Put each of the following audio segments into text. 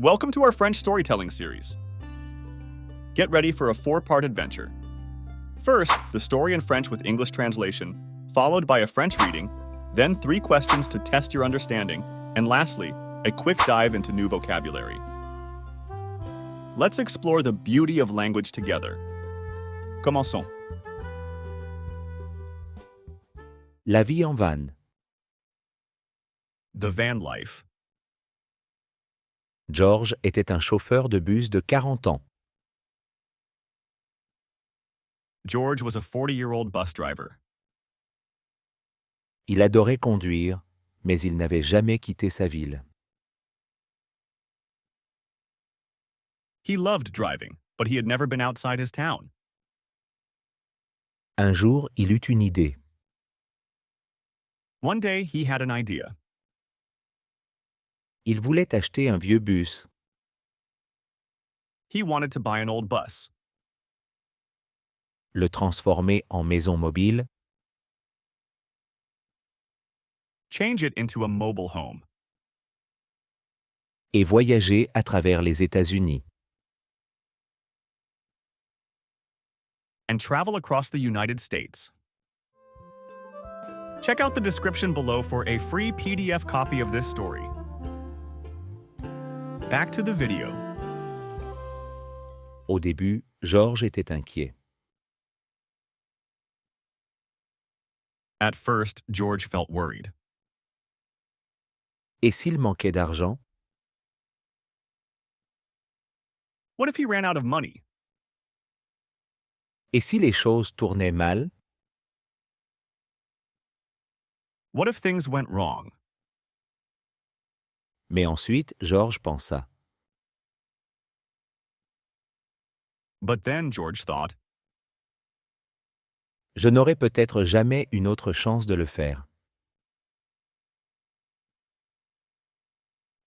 Welcome to our French storytelling series. Get ready for a four-part adventure. First, the story in French with English translation, followed by a French reading, then 3 questions to test your understanding, and lastly, a quick dive into new vocabulary. Let's explore the beauty of language together. Commençons. La vie en van. The van life. George était un chauffeur de bus de 40 ans. George was a 40-year-old bus driver. Il adorait conduire, mais il n'avait jamais quitté sa ville. He loved driving, but he had never been outside his town. Un jour, il eut une idée. One day, he had an idea. Il voulait acheter un vieux bus. He wanted to buy an old bus, Le transformer en maison mobile change it into a mobile home, et voyager à travers les États-Unis. and travel across the United States. Check out the description below for a free PDF copy of this story. Back to the video. Au début, George était inquiet. At first, George felt worried. Et s'il manquait d'argent? What if he ran out of money? Et si les choses tournaient mal? What if things went wrong? Mais ensuite, George pensa. But then George thought, Je n'aurai peut-être jamais une autre chance de le faire.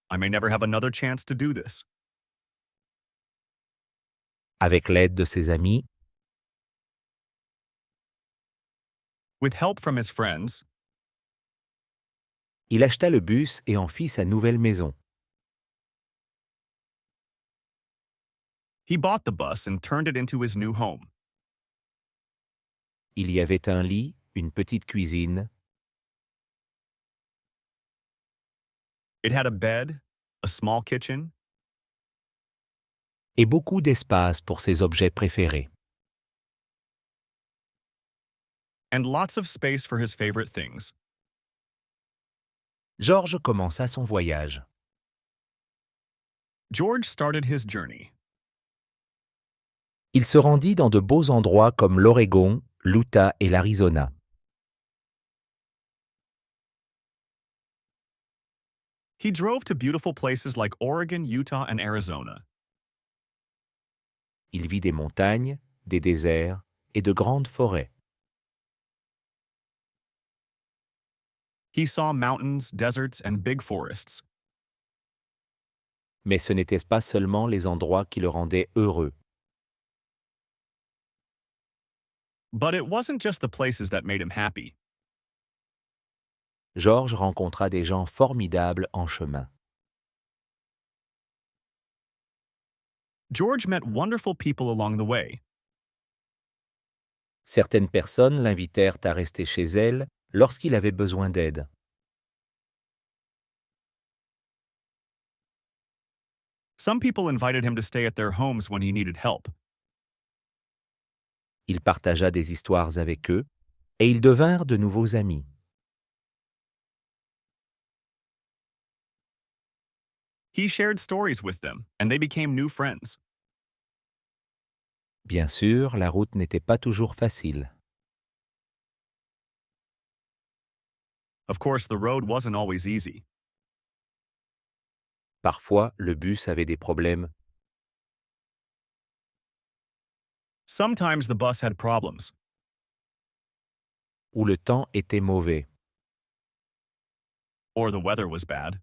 I may never have another chance to do this. Avec l'aide de ses amis, With help from his friends, il acheta le bus et en fit sa nouvelle maison. he bought the bus and turned it into his new home. Il y avait un lit, une petite cuisine, It had a bed, a small kitchen, et beaucoup d'espace pour ses objets préférés. and lots of space for his favorite things. George commença son voyage. George started his journey. Il se rendit dans de beaux endroits comme l'Oregon, l'Utah et l'Arizona. He drove to beautiful places like Oregon, Utah, and Arizona. Il vit des montagnes, des déserts et de grandes forêts. He saw mountains, deserts, and big forests. Mais ce n'étaient pas seulement les endroits qui le rendaient heureux. But it wasn't just the places that made him happy. George rencontra des gens formidables en chemin. George met wonderful people along the way. Certaines personnes l'invitèrent à rester chez elles lorsqu'il avait besoin d'aide. Some people invited him to stay at their homes when he needed help. Il partagea des histoires avec eux et ils devinrent de nouveaux amis. He shared stories with them, and they became new friends. Bien sûr, la route n'était pas toujours facile. Of course, the road wasn't always easy. Parfois, le bus avait des problèmes. Sometimes the bus had problems, Où le temps était mauvais. or the weather was bad.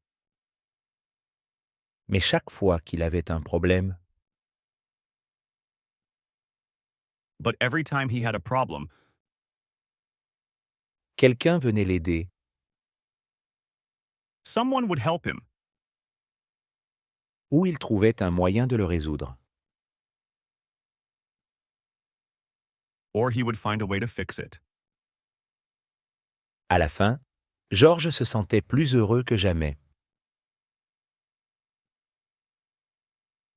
Mais chaque fois qu'il avait un problème, But every time he had a problem, quelqu'un venait l'aider. someone would help him. où il trouvait un moyen de le résoudre. or he would find a way to fix it. À la fin, George se sentait plus heureux que jamais.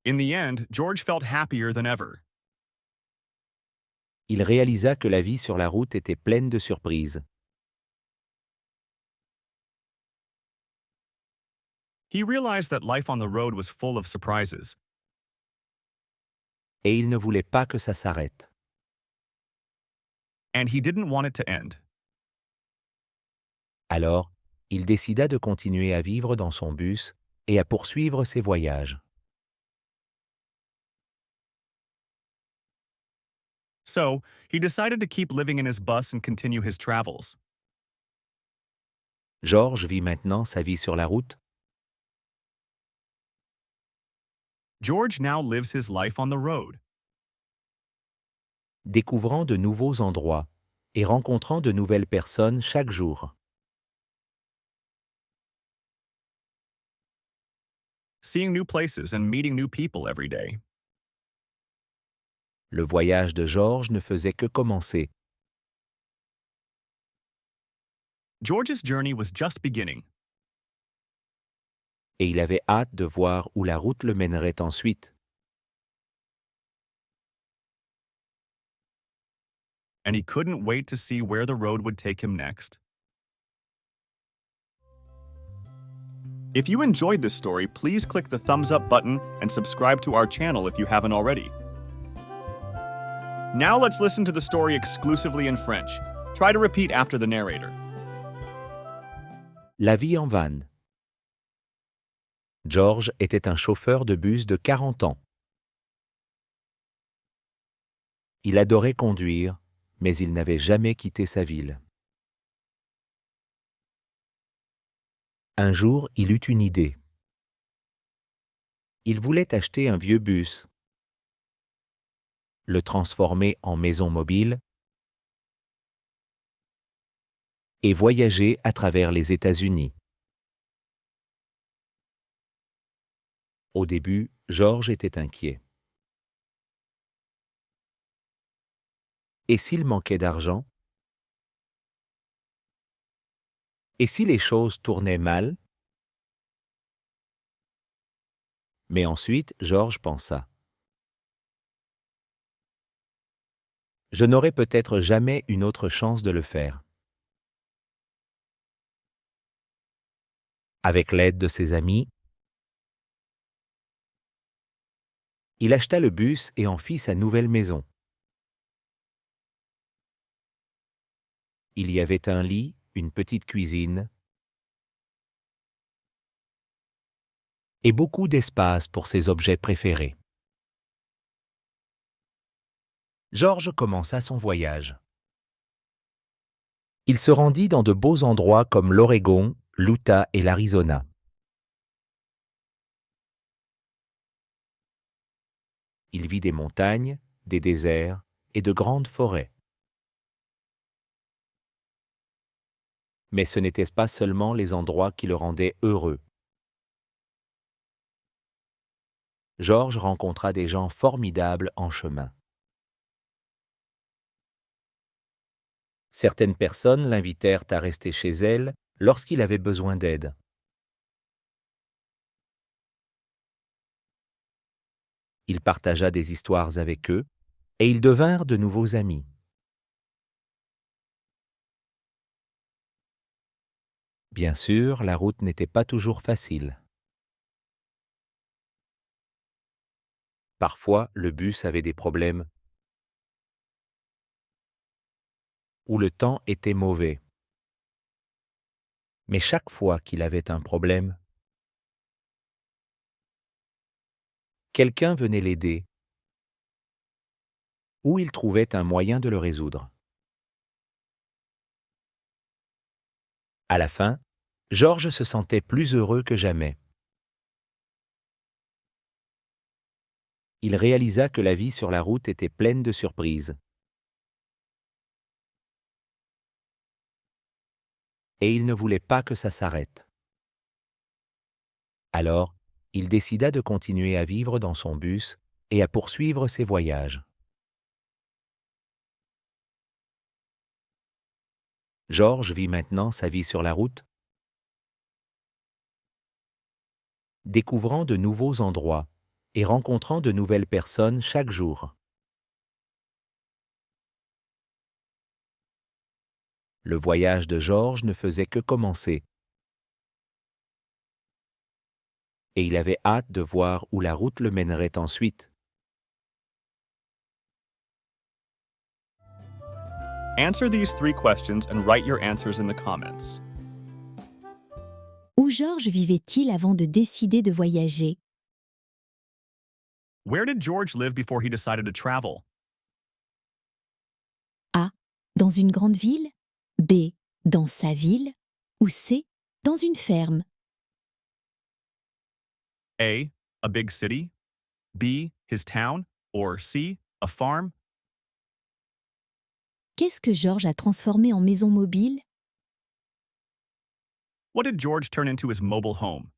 In the end, George felt happier than ever. Il réalisa que la vie sur la route était pleine de surprises. He realized that life on the road was full of surprises, Et il ne voulait pas que ça s'arrête. and he didn't want it to end. Alors, il décida de continuer à vivre dans son bus et à poursuivre ses voyages. So, he decided to keep living in his bus and continue his travels. George vit maintenant sa vie sur la route. George now lives his life on the road, Découvrant de nouveaux endroits et rencontrant de nouvelles personnes chaque jour. seeing new places and meeting new people every day. Le voyage de George ne faisait que commencer. George's journey was just beginning, Et il avait hâte de voir où la route le mènerait ensuite. and he couldn't wait to see where the road would take him next. If you enjoyed this story, please click the thumbs up button and subscribe to our channel if you haven't already. Now let's listen to the story exclusively in French. Try to repeat after the narrator. La vie en van. George était un chauffeur de bus de 40 ans. Il adorait conduire, mais il n'avait jamais quitté sa ville. Un jour, il eut une idée. Il voulait acheter un vieux bus, le transformer en maison mobile et voyager à travers les États-Unis. Au début, George était inquiet. Et s'il manquait d'argent? Et si les choses tournaient mal? Mais ensuite, George pensa. Je n'aurai peut-être jamais une autre chance de le faire. Avec l'aide de ses amis, il acheta le bus et en fit sa nouvelle maison. Il y avait un lit, une petite cuisine et beaucoup d'espace pour ses objets préférés. George commença son voyage. Il se rendit dans de beaux endroits comme l'Oregon, l'Utah et l'Arizona. Il vit des montagnes, des déserts et de grandes forêts. Mais ce n'étaient pas seulement les endroits qui le rendaient heureux. George rencontra des gens formidables en chemin. Certaines personnes l'invitèrent à rester chez elles lorsqu'il avait besoin d'aide. Il partagea des histoires avec eux et ils devinrent de nouveaux amis. Bien sûr, la route n'était pas toujours facile. Parfois, le bus avait des problèmes ou le temps était mauvais. Mais chaque fois qu'il avait un problème, quelqu'un venait l'aider ou il trouvait un moyen de le résoudre. À la fin, George se sentait plus heureux que jamais. Il réalisa que la vie sur la route était pleine de surprises. Et il ne voulait pas que ça s'arrête. Alors, il décida de continuer à vivre dans son bus et à poursuivre ses voyages. George vit maintenant sa vie sur la route, découvrant de nouveaux endroits et rencontrant de nouvelles personnes chaque jour. Le voyage de George ne faisait que commencer, et il avait hâte de voir où la route le mènerait ensuite. Answer these 3 questions and write your answers in the comments. Où George vivait-il avant de décider de voyager? Where did George live before he decided to travel? A. Dans une grande ville? B. Dans sa ville? Ou C. Dans une ferme? A. A big city. B. His town. Or C. A farm. Qu'est-ce que George a transformé en maison mobile? What did George turn into his mobile home?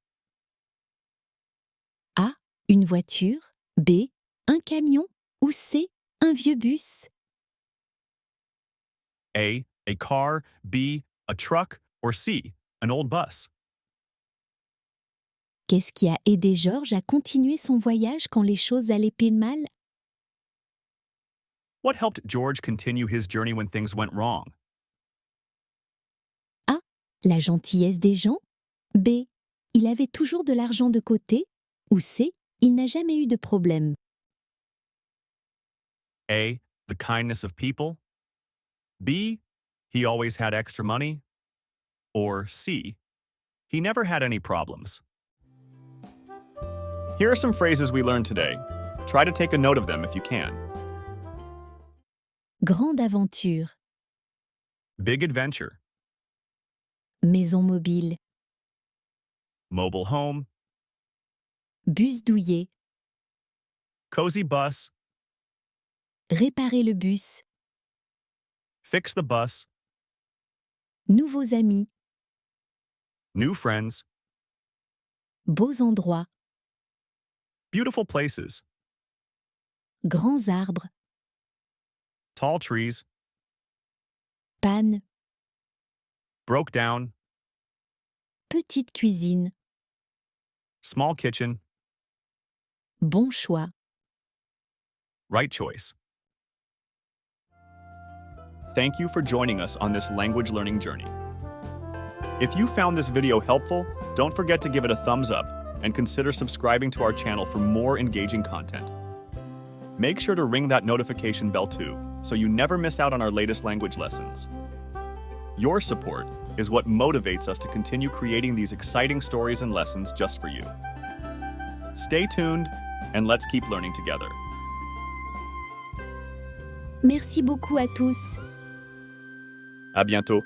A. Une voiture? B. Un camion? Ou C. Un vieux bus? A. A car. B. A truck. Or C. An old bus. Qu'est-ce qui a aidé George à continuer son voyage quand les choses allaient pile mal? What helped George continue his journey when things went wrong? A. La gentillesse des gens? B. Il avait toujours de l'argent de côté? Ou C. Il n'a jamais eu de problème? A. The kindness of people. B. He always had extra money. Or C. He never had any problems. Here are some phrases we learned today. Try to take a note of them if you can. Grande aventure, Big adventure. maison mobile, Mobile home. bus douillet, Cozy bus. réparer le bus, Fix the bus. nouveaux amis, New friends. beaux endroits, Beautiful places. grands arbres, Tall trees. panne, Broke down. petite cuisine, Small kitchen. bon choix. Right choice. Thank you for joining us on this language learning journey. If you found this video helpful, don't forget to give it a thumbs up and consider subscribing to our channel for more engaging content. Make sure to ring that notification bell too, so you never miss out on our latest language lessons. Your support is what motivates us to continue creating these exciting stories and lessons just for you. Stay tuned, and let's keep learning together. Merci beaucoup à tous. À bientôt.